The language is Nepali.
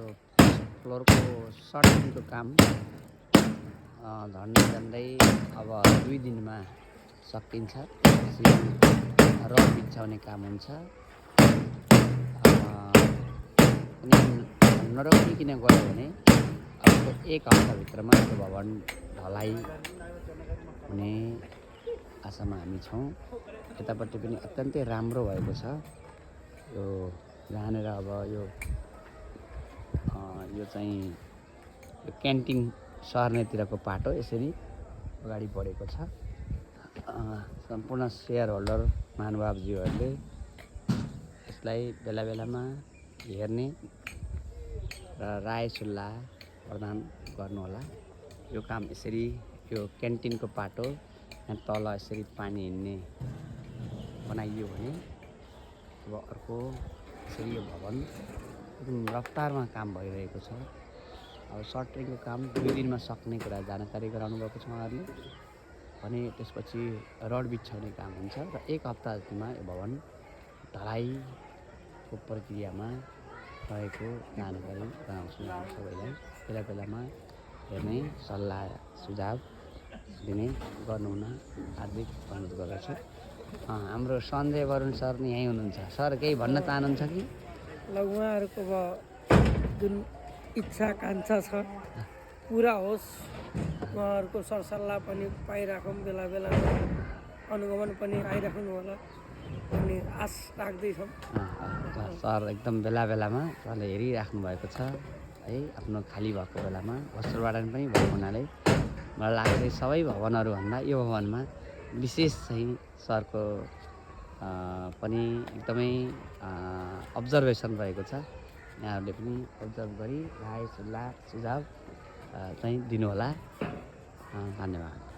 यो फ्लोरको सर्टिङको काम झन्डै अब 2 दिनमा सकिन्छ। रड बिछाउने काम हुन्छ। अनि नरोकिकन गयो भने अब 1 हप्ताभित्रमा यो भवन ढलाइ हुने आशामा हामी छौँ। यतापट्टि पनि अत्यन्तै राम्रो भएको छ। यो जहाँनिर अब यो चाहिँ यो क्यान्टिन सर्नेतिरको पाटो यसरी अगाडि बढेको छ। सम्पूर्ण सेयर होल्डर महानुभावज्यूहरूले यसलाई बेला बेलामा हेर्ने र राय सल्लाह प्रदान गर्नुहोला। यो काम यसरी यो क्यान्टिनको पाटो यहाँ तल यसरी पानी हिँड्ने बनाइयो भने अब अर्को यसरी यो भवन एकदम रफ्तारमा काम भइरहेको छ। अब सर्टरिङको काम 2 दिनमा सक्ने कुरा जानकारी गराउनु भएको छ उहाँहरूले भने त्यसपछि रड बिछाउने काम हुन्छ र 1 हप्तामा यो भवन ढलाइको प्रक्रियामा रहेको जानकारी गराउँछु सबैलाई। बेला बेलामा हेर्ने सल्लाह सुझाव दिने गर्नुहुन हार्दिक अनुरोध गर्दछु। हाम्रो सञ्जय वरुण सर नि यहीँ हुनुहुन्छ। सर केही भन्न चाहनुहुन्छ कि? उहाँहरूको जुन इच्छा आकाङ्क्षा छ पुरा होस्। उहाँहरूको सरसल्लाह पनि पाइराखौँ, बेला बेलामा अनुगमन पनि आइराख्नु होला भन्ने आश राख्दैछौँ। सर एकदम बेला बेलामा सरले हेरिराख्नु भएको छ है। आफ्नो खाली भएको बेलामा वस्त्रवाडन पनि भएको हुनाले मलाई लाग्छ सबै भवनहरूभन्दा यो भवनमा विशेष चाहिँ सरको पनि एकदमै अब्जर्भेसन रहेको छ। यहाँहरूले पनि अब्जर्भ गरी राय सल्लाह सुझाव चाहिँ दिनुहोला। धन्यवाद।